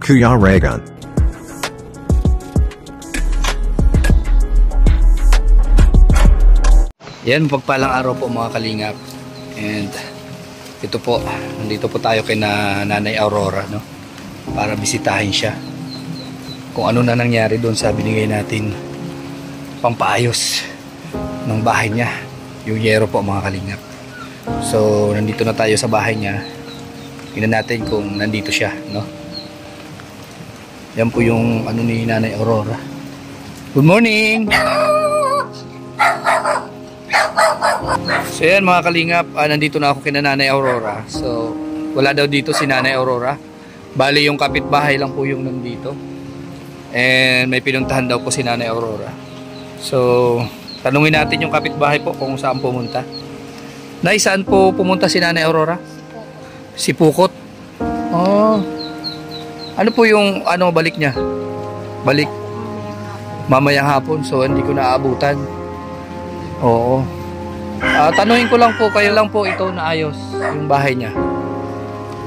Kuya Regan. Yan, pagpalang araw po mga kalingap. And ito po, nandito po tayo kay Nanay Aurora, no? Para bisitahin siya. Kung ano na nangyari doon sa binigay natin pampaayos ng bahay niya. Yung yero po mga kalingap. So, nandito na tayo sa bahay niya. Tingnan natin kung nandito siya, no? Yan po yung ano ni Nanay Aurora. Good morning! So yan mga kalingap, nandito na ako kina Nanay Aurora. So wala daw dito si Nanay Aurora. Bali yung kapitbahay lang po yung nandito. And may pinuntahan daw po si Nanay Aurora. So tanungin natin yung kapitbahay po kung saan pumunta. Nay, saan po pumunta si Nanay Aurora? Si Pukot. Oh. Ano po yung balik niya? Balik mamayang hapon. So hindi ko naaabutan. Oo. Tanungin ko lang po, kayo lang po ito naayos yung bahay niya.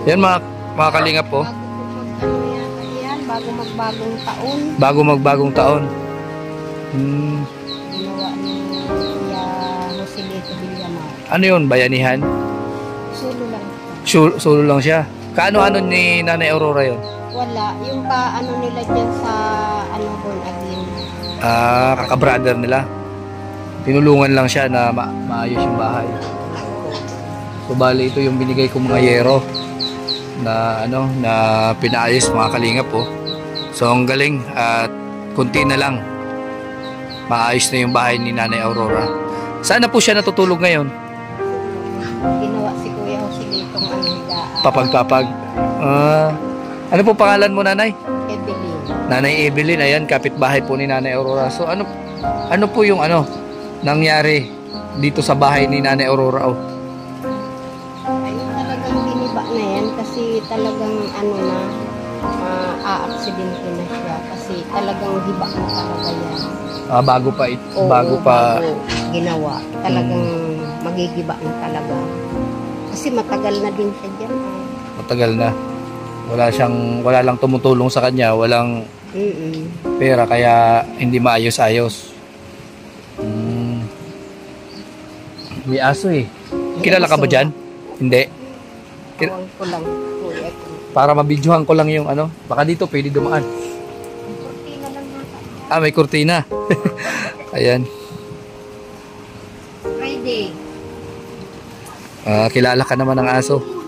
Yan mga kalingap po. Bago magbagong taon. Bago magbagong taon. Ginawa ni Kuya Joselito Villamar. Ano yun? Bayanihan? Sulo lang. Sulo lang siya. Kaano-ano ni Nanay Aurora yun? Wala. Yung nila dyan sa Born Again. Kaka-brother nila. Tinulungan lang siya na maayos yung bahay. So bali ito yung binigay kong mga yero na na pinaayos mga kalingap po. So ang galing at kunti na lang maayos na yung bahay ni Nanay Aurora. Saan na po siya natutulog ngayon? Ginawa si Kuya Joselito ang higaan. Papag-papag. Ano po pangalan mo, Nanay? Evelyn. Nanay Evelyn, ayan, kapitbahay po ni Nanay Aurora. So ano po yung nangyari dito sa bahay ni Nanay Aurora? Ayun talagang biniba na yan kasi talagang a-aksidente na siya kasi talagang hiba na talaga yan. Bago pa bago ginawa. Talagang magigiba na talaga. Kasi matagal na din siya dyan. Matagal na. Wala lang tumutulong sa kanya, walang pera kaya hindi maayos-ayos. May aso eh. Kilala ka ba dyan? Hindi. Tawag ko lang. Para mabidyohan ko lang yung baka dito pwede dumaan. Kurtina lang nasa. May kurtina. Ayan. Friday. Kilala ka naman ng aso.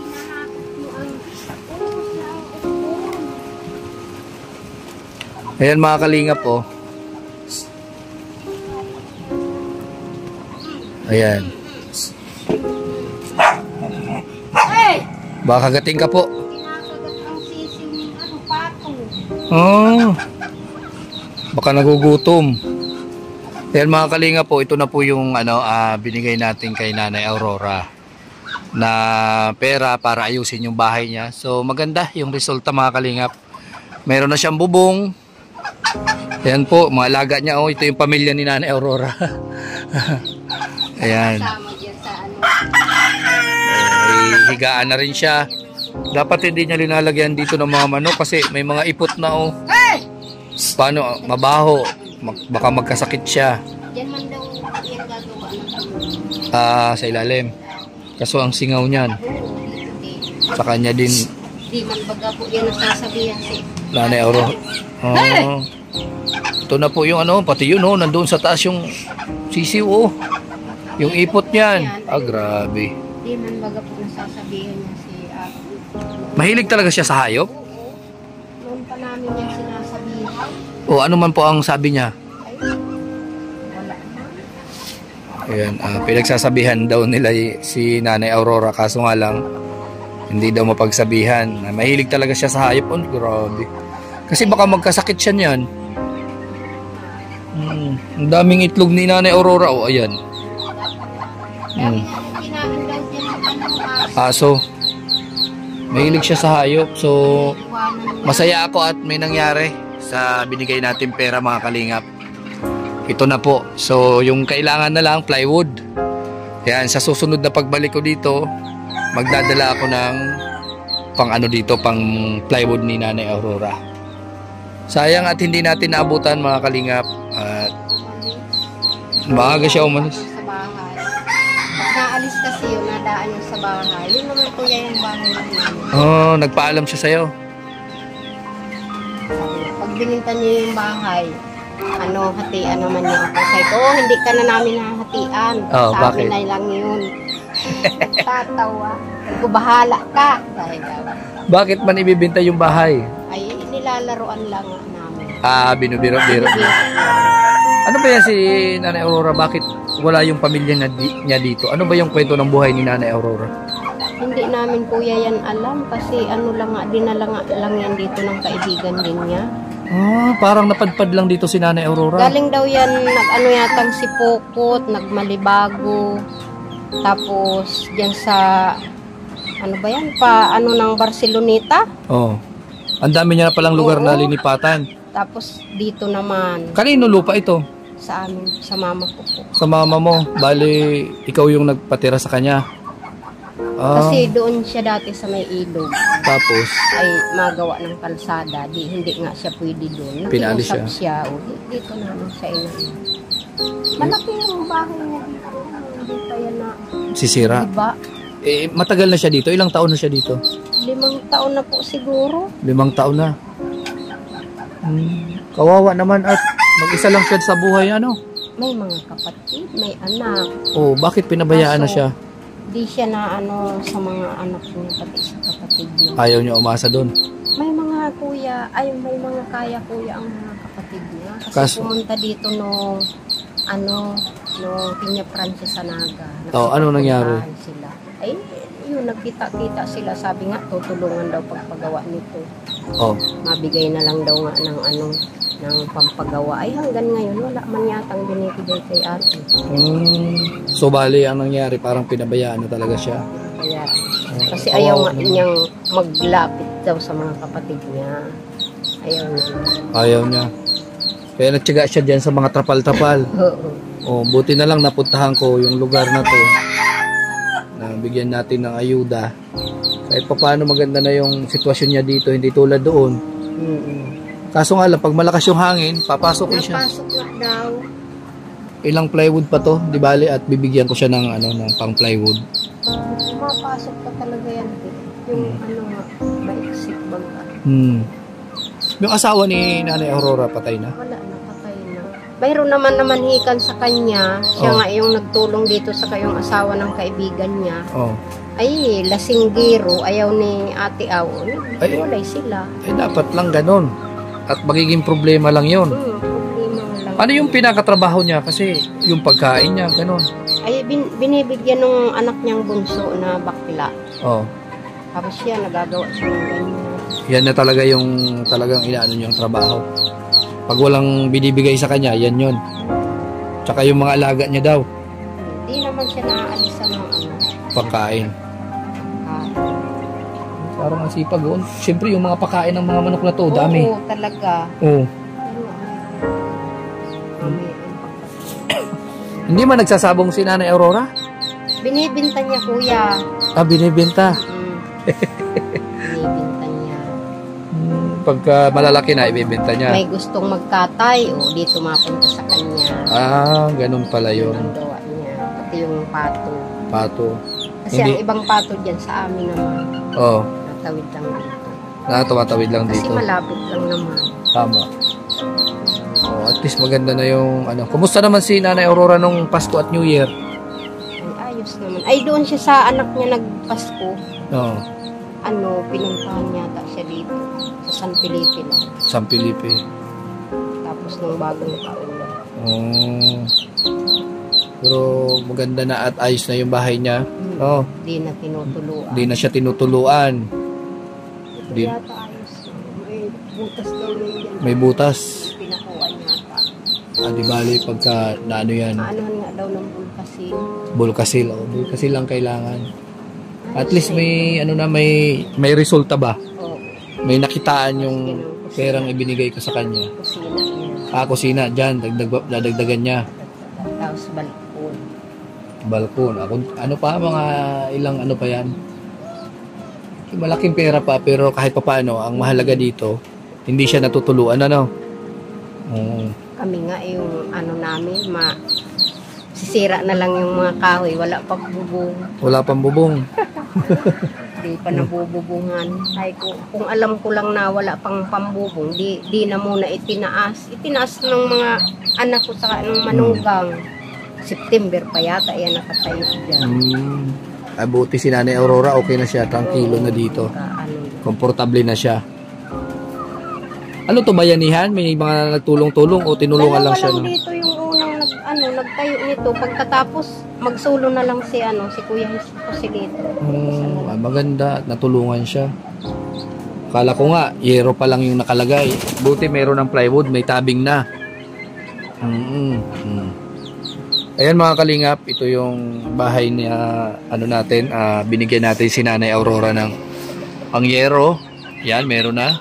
Ayan mga kalingap po. Ayan. Baka kagating ka po. Kinakagat ang sising pato. Baka nagugutom. Ayan mga kalinga po, ito na po yung binigay natin kay Nanay Aurora na pera para ayusin yung bahay niya. So maganda yung resulta mga kalingap. Meron na siyang bubong. Ayan po, mga alaga niya. Ito yung pamilya ni Nanay Aurora. Ayan. Higaan na rin siya. Dapat hindi niya linalagyan dito ng mga manok kasi may mga ipot na paano mabaho, baka magkasakit siya. Diyan man daw yung gagawa. Sa ilalim. Kaso ang singaw niyan sa kanya din. Di man baga po yan nasasabihan si Nanay Aurora. Ito na po yung pati yun nandoon sa taas yung sisiw yung ipot niyan. Grabe. Di man baga po nasasabihan niya si Mahilig talaga siya sa hayop? Noon pa namin yan sinasabihan. Ano man po ang sabi niya? Wala. Ayan, pinagsasabihan daw nila si Nanay Aurora kaso nga lang hindi daw mapagsabihan. Mahilig talaga siya sa hayop. Grabe. Kasi baka magkasakit siya niyan. Ang daming itlog ni Nanay Aurora. Ayan. Aso. Mahilig siya sa hayop. So, masaya ako at may nangyari sa binigay natin pera mga kalingap. Ito na po. So, yung kailangan na lang, plywood. Yan, sa susunod na pagbalik ko dito, magdadala ako ng pang ano dito, pang plywood ni Nanay Aurora. Sayang at hindi natin naabutan mga kalingap. At maaga siya umalis. Sa bahay. Pag naalis kasi yun, nadaan yun sa bahay. Yun naman kuya yung bahay namin. Oh, nagpaalam siya sa'yo. Pag bininta niya yung bahay, hatian naman niya ako. Sabi ko, hindi ka na namin hahatian. Oh, sa bakit? amin na lang yun. Tatawa. Sabi ko, bahala ka. Bakit man ibibenta yung bahay? Ay, nilalaroan lang namin. Ah, binubiro-biro. Ano ba yan si Nanay Aurora? Bakit wala yung pamilya niya dito? Ano ba yung kwento ng buhay ni Nanay Aurora? Hindi namin kuya yan alam kasi dinala nga lang yan dito ng kaibigan din niya. Ah, parang napadpad lang dito si Nanay Aurora. Galing daw yan, yatang si Pokot, nagmalibago. Tapos, diyan sa, ng Barceloneta. Oh. Ang dami niya na palang lugar na linipatan. Tapos, dito naman, Kanino lupa ito? sa amin, sa mama ko po. Sa mama mo. Bali, ikaw yung nagpatira sa kanya. Ah, Kasi doon siya dati sa may ilog, tapos, ay magawa ng kalsada. Hindi nga siya pwede doon. Pinalis Nakiusap siya. Dito naman sa ina. Malaki yung bahay niya dito. Hindi pa yan na, sisira. diba? Matagal na siya dito. Ilang taon na siya dito? 5 taon na po siguro. 5 taon na. Kawawa naman at mag-isa lang siya sa buhay, ano? May mga kapatid, may anak. Oh, bakit pinabayaan na Kaso, siya? Di siya na sa mga anak niya, pati sa kapatid niya. Ayaw niya umasa doon. May mga kaya kuya ang mga kapatid niya. Kasi Kaso, pumunta dito no Pinya Francis Anaga. Oh, ano nangyari? Sila. Ay, yun, nagkita-kita sila. Sabi nga, tutulungan daw pagpagawa nito. Oh. Mabigay na lang daw nga ng pampagawa. Ay, hanggang ngayon, wala man yatang binibigay kay ate. So, bali, ang nangyari, parang pinabayaan na talaga siya. Kaya, kasi ayaw nga niyang maglapit daw sa mga kapatid niya. Ayaw niya. Ayaw niya. Kaya nagtiyaga siya dyan sa mga trapal-trapal. Oo. Oh, buti na lang napuntahan ko yung lugar na to. Na bigyan natin ng ayuda. Kahit pa paano maganda na yung sitwasyon niya dito, hindi tulad doon. Kaso nga lang, pag malakas yung hangin, papasok siya. Napasok na daw. Ilang plywood pa to, di bali, at bibigyan ko siya ng ng pang plywood. Mapasok pa talaga yan. Yung maiksik baga. Yung asawa ni Nanay Aurora patay na? Wala na, patay na. Mayroon naman hikan sa kanya. Siya nga yung nagtulong dito sa kayong asawa ng kaibigan niya. Oh. Ay, lasinggero, ayaw ni Ate Aw. Walay sila. Ay, dapat lang ganun. At magiging problema lang yun. Problema lang. Ano yung pinakatrabaho niya? Kasi yung pagkain niya, ganun. Ay, binibigyan ng anak niyang bunso na bakla. Oh. Tapos siya, nagagawa siya ng ganyan. Yan na talaga yung talagang inaano niyang trabaho. Pag walang binibigay sa kanya, yan yun. Tsaka yung mga alaga niya daw. Hindi naman siya naaalisan ng pagkain. Parang ang sipag doon. Siyempre yung mga pagkain ng mga manok na to, dami. Oo, talaga. Oo. Hindi man nagsasabong si Nanay Aurora? Binibinta niya, kuya. Ah, binibenta. Binibinta niya. Pagka malalaki na, ibibenta niya. May gustong magkatay, dito mapunta sa kanya. Ah, ganun pala yun. Ang gawa niya. Pati yung pato. Pato. Kasi ang ibang pato dyan sa amin naman. Oo. Natawid lang dito. Tumatawid lang Kasi dito. malapit lang naman. Tama. Oh, at least maganda na yung Kumusta naman si Nanay Aurora nung Pasko at New Year? Ay, ayos naman. Ay, doon siya sa anak niya nagpasko. Oo. Pinuntahan yata siya dito. Sa San Felipe lang. San Felipe. Tapos nung bagong taon na. Pero maganda na at ayos na yung bahay niya. Oh. Di na tinutuluan. Di na siya tinutuluan. Ito yata ayos. May butas daw yan. May butas. Pinakuan yata. Di bali pagka naano yan. Anuhan nga daw ng bulkasil. Bulkasil. Bulkasil lang kailangan. At least may may resulta ba? Oo. May nakitaan yung perang ibinigay ko sa kanya. Kusina niya. Kusina. Dyan. Dadagdagan niya. Tapos balkon. Balkon. Ano pa? Mga ilang pa yan? Malaking pera pa, pero kahit papaano, ang mahalaga dito, hindi siya natutuluan, ano? Oo. Kami nga yung ano namin, sisira na lang yung mga kahoy, wala pang bubong. Wala pang bubong. Di pa nabububungan. Ay, kung alam ko lang na wala pang pambubong, di na muna itinaas. Itinaas ng mga anak ko sa ng manugang. September pa yata yan nakatayo dyan. Buti si Nanay Aurora, okay na siya, tranquilo na dito. Komportable na siya. Ano to, bayanihan? May mga nagtulong-tulong o tinulungan lang siya? Dalawa lang dito yung unang nagtayo nito. Pagkatapos, magsulo na lang si Kuya Joselito. Maganda, natulungan siya. Kala ko nga, yero pa lang yung nakalagay. Buti meron ng plywood, may tabing na. Ayan mga kalingap, ito yung bahay niya, binigyan natin si Nanay Aurora ng pangyero. Yan, meron na.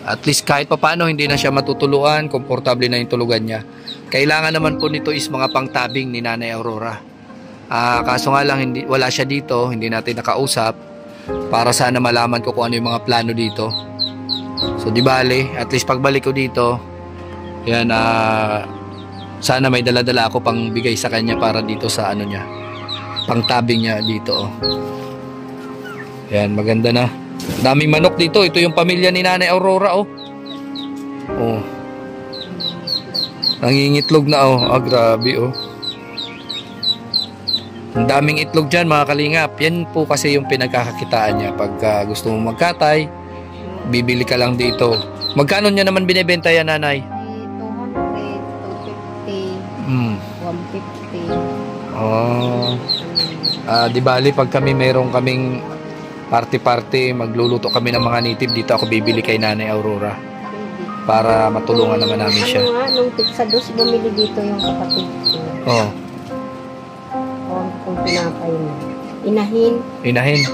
At least kahit papaano hindi na siya matutuluan, komportable na yung tulugan niya. Kailangan naman po nito is mga pangtabing ni Nanay Aurora. Kaso nga lang wala siya dito, hindi natin nakausap para sana malaman ko kung ano yung mga plano dito. So di bale, at least pagbalik ko dito, yan, sana may dala-dala ako pang bigay sa kanya para dito sa niya, pangtabing niya dito. Yan, maganda na. Daming manok dito. Ito yung pamilya ni Nanay Aurora, nangingitlog na, grabe, Ang daming itlog dyan, mga kalingap. Yan po kasi yung pinagkakakitaan niya. Pag gusto mong magkatay, bibili ka lang dito. Magkano niya naman binibenta yan, Nanay? 150. Di bali, pag kami kaming party-party, magluluto kami ng mga native, dito ako bibili kay Nanay Aurora para matulungan naman namin siya. Nung pizza dos, bumili dito yung kapatid ko. Kung pinapay na. Inahin.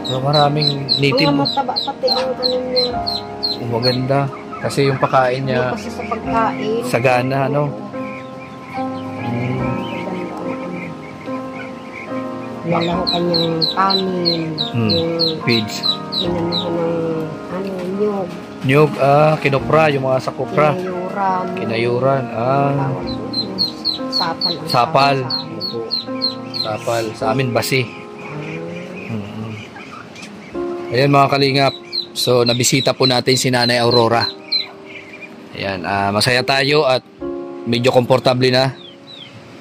So, maraming native. Mga mataba pati ang niya. Maganda. Kasi yung pagkain niya, kasi sa pagkain, sagana, Lalaho kanyang kanin, yung feeds. Inanahan ng nyog. Nyog, kinopra, yung mga sakopra. Kinayuran. Sapal. Sapal. Sa amin, basi. Ayan mga kalingap. So, nabisita po natin si Nanay Aurora. Ayan, masaya tayo at medyo komportable na.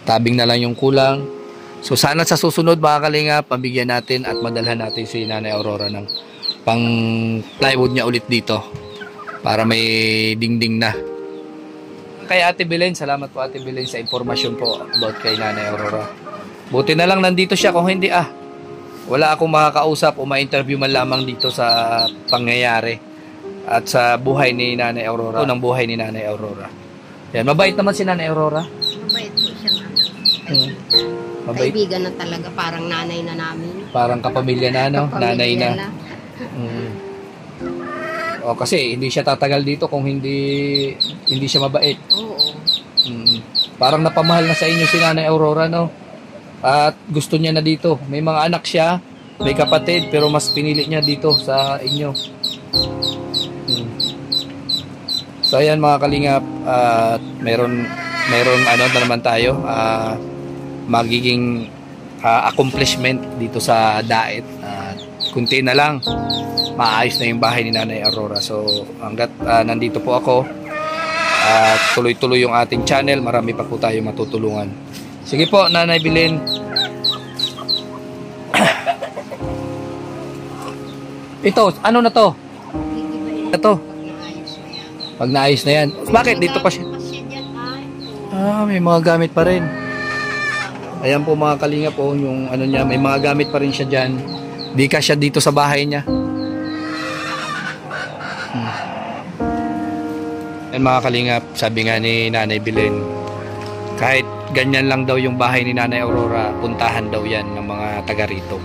Tabing na lang yung kulang. So sana sa susunod mga kalingap, pabigyan natin at madalhan natin si Nanay Aurora ng pang plywood niya ulit dito para may dingding na. Kay Ate Belen, salamat po Ate Belen sa impormasyon po about kay Nanay Aurora. Buti na lang nandito siya, kung hindi wala akong makakausap o ma-interview man lamang dito sa pangyayari at sa buhay ni Nanay Aurora, ng buhay ni Nanay Aurora. Yan, mabait naman si Nanay Aurora. Mabait po siya Mabait. Kaibigan na talaga, parang nanay na namin. Parang kapamilya na, nanay na. Kasi hindi siya tatagal dito kung hindi siya mabait. Oo. Parang napamahal na sa inyo si Nanay Aurora, At gusto niya na dito. May mga anak siya, may kapatid, pero mas pinili niya dito sa inyo. So ayan mga kalingap, meron na naman tayo, magiging accomplishment dito sa Daet. Kunti na lang, maayos na yung bahay ni Nanay Aurora. So hanggat nandito po ako, tuloy-tuloy yung ating channel, marami pa po tayo matutulungan. Sige po Nanay Belen. Ito, ano na to? Ito. Pag naayos na yan. Bakit dito pa siya? May mga gamit pa rin. Ayan po mga kalingap po, yung niya, may mga gamit pa rin siya dyan. Di ka siya dito sa bahay niya. Ayan mga kalingap, sabi nga ni Nanay Belen, kahit ganyan lang daw yung bahay ni Nanay Aurora, puntahan daw yan ng mga taga rito.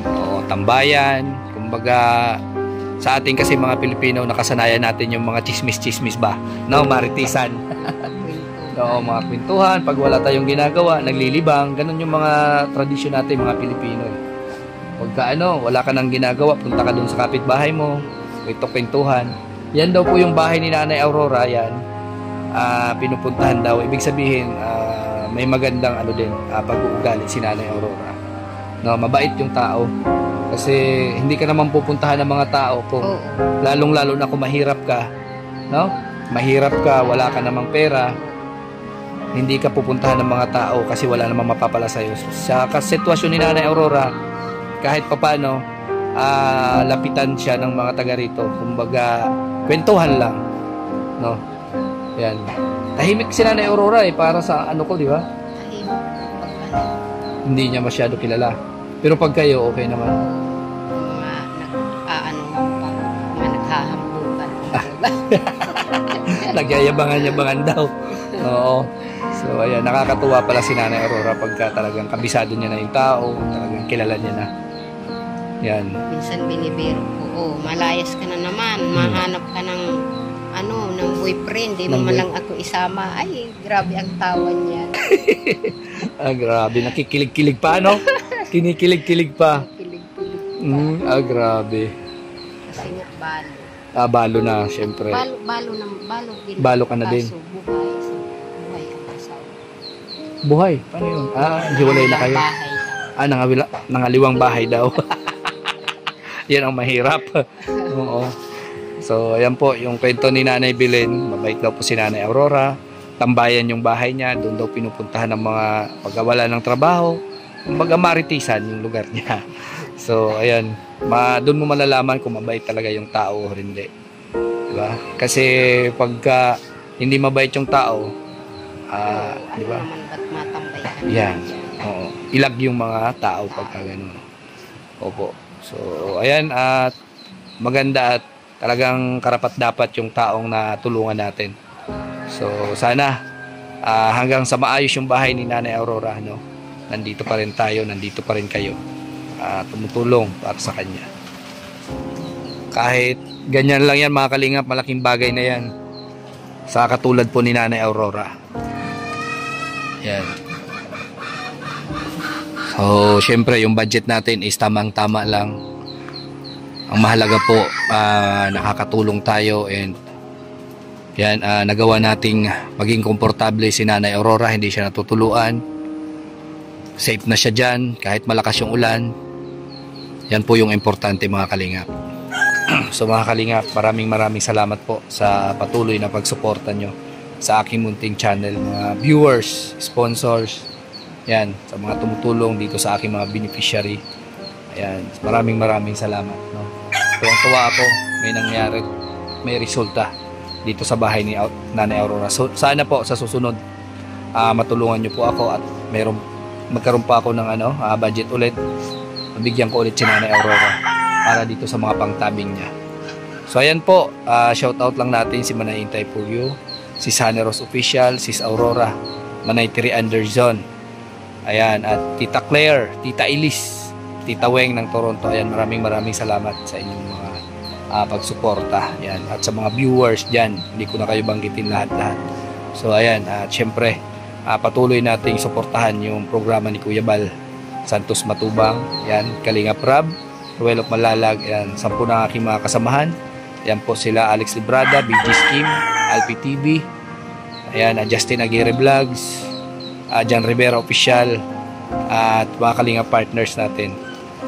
O, tambayan, kumbaga sa ating kasi mga Pilipino, nakasanayan natin yung mga chismis-chismis ba? Maritisan. Mga kwentuhan, pag wala tayong ginagawa, naglilibang, ganun yung mga tradisyon natin mga Pilipino. Pagka wala ka nang ginagawa, punta ka dun sa kapitbahay mo, ito kwentuhan. Yan daw po yung bahay ni Nanay Aurora, yan. Pinupuntahan daw. Ibig sabihin, may magandang din, pag-uugali si Nanay Aurora. No, mabait yung tao. Kasi hindi ka naman pupuntahan ng mga tao kung lalong-lalo na kung mahirap ka, no? Mahirap ka, wala ka namang pera, hindi ka pupuntahan ng mga tao kasi wala namang mapapala sa'yo. Sa sitwasyon ni Nanay Aurora, kahit papaano, lapitan siya ng mga taga rito. Kumbaga, kwentuhan lang, no? Yan. Tahimik si Nanay Aurora para sa ko, di ba? Tahimik. Hindi niya masyado kilala. Pero pag kayo, okay naman. Mga naghahambukan. Nagyayabangan-yabangan daw. Oo. So, ayan, nakakatuwa pala si Nanay Aurora pagka talagang kabisado niya na yung tao, talagang kilala niya na. Yan. Minsan binibiro ko, malayas ka na naman, mahanap ka ng ng boyfriend, di mo man lang ako isama. Ay, grabe ang tawa niya. Grabe, nakikilig-kilig pa, no? Kinikilig-kilig pa. Kilig-kilig pa. Grabe. Kasi nga, balo. Balo na, syempre. Balo din. Balo ka na din. Kaso, buhay ang asawa. Buhay? Paano yun? Hiwalay na kayo? Bahay. Nangaliwang bahay daw. Yan ang mahirap. Oo. So, ayan po, yung kwento ni Nanay Belen. Mabait daw po si Nanay Aurora. Tambayan yung bahay niya. Doon daw pinupuntahan ng mga pagkawala ng trabaho. Kumbaga maritisan yung lugar niya. So, ayan. Doon mo malalaman kung mabait talaga yung tao o hindi. Diba? Kasi pagka hindi mabait yung tao, diba? Naman ba't matambay ka? Yan. Oo. Ilag yung mga tao pagka ganun. Opo. So, ayan. At maganda at talagang karapat-dapat yung taong natulungan natin. So, sana hanggang sa maayos yung bahay ni Nanay Aurora, no? Nandito pa rin tayo, nandito pa rin kayo. Tumutulong para sa kanya. Kahit ganyan lang yan mga kalingap, malaking bagay na yan sa katulad po ni Nanay Aurora. Yan. So, syempre yung budget natin is tamang-tama lang. Ang mahalaga po, nakakatulong tayo and yan, nagawa nating maging komportable si Nanay Aurora, hindi siya natutuluan. Safe na siya dyan kahit malakas yung ulan. Yan po yung importante mga kalingap. So mga kalingap, maraming salamat po sa patuloy na pagsuporta nyo sa aking munting channel, mga viewers, sponsors, yan, sa mga tumutulong dito sa aking mga beneficiary. Ayan, maraming salamat, no? Tuwang-tuwa ako, may nangyari, may resulta dito sa bahay ni Nanay Aurora. So, sana po sa susunod matulungan nyo po ako at magkaroon pa ako ng budget ulit. Mabigyan ko ulit si Nanay Aurora para dito sa mga pangtabing niya. So ayan po, shout out lang natin si Manay Intay Pulyo, si Sunny Rose Official, Sis Aurora, Manay Tiri Anderson, ayan, at Tita Claire, Tita Elise, Tita Weng ng Toronto. Ayan, maraming salamat sa inyong mga pagsuporta. Ayan, at sa mga viewers dyan, hindi ko na kayo banggitin lahat. So ayan, at syempre patuloy nating suportahan yung programa ni Kuya Bal Santos Matubang, ayan, Kalingap Rab, Ruel of Malalag, ayan, 10 ng aking mga kasamahan. Ayan po sila Alex Librada, BG Scheme, Alpi TV, ayan, Justin Aguirre Vlogs, John Rivera Official, at mga Kalingap partners natin.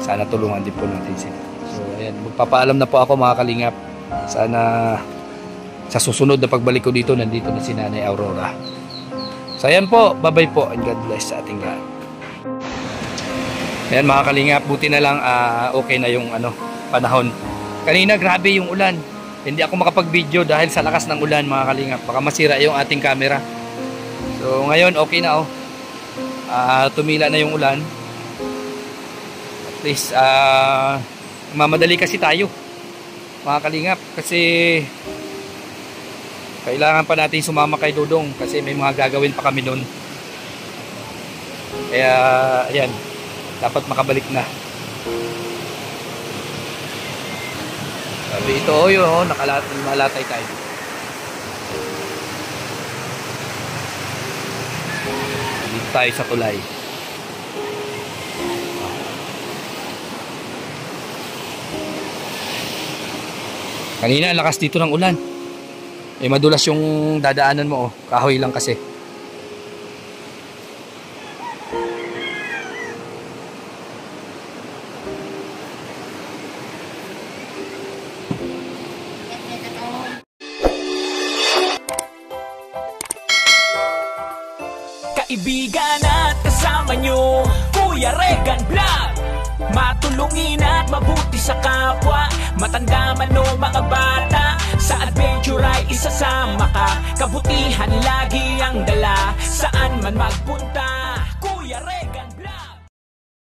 Sana tulungan din po natin sila. So ayan, magpapaalam na po ako mga Kalingap. Sana sa susunod na pagbalik ko dito, nandito na si Nanay Aurora. So ayan po, bye-bye po and God bless sa ating lahat. Ayan mga Kalingap, buti na lang okay na yung panahon. Kanina grabe yung ulan. Hindi ako makapag-video dahil sa lakas ng ulan mga Kalingap. Baka masira yung ating camera. So ngayon okay na tumila na yung ulan. At least mamadali kasi tayo mga Kalingap, kasi kailangan pa natin sumama kay Dudong kasi may mga gagawin pa kami doon. Kaya ayan, dapat makabalik na. Sabi ito yun, nakalatay tayo. Dito tayo sa tulay. Kanina ang lakas dito ng ulan. Eh madulas yung dadaanan mo, oh. Kahoy lang kasi. Kaibigan at kasama nyo, Kuya Regan Vlog. Matulungin at mabuti sa kapwa, matanda man o mga bata. Sa adventure ay isasama ka, kabutihan lagi ang dala. Saan man magpunta, Kuya Regan.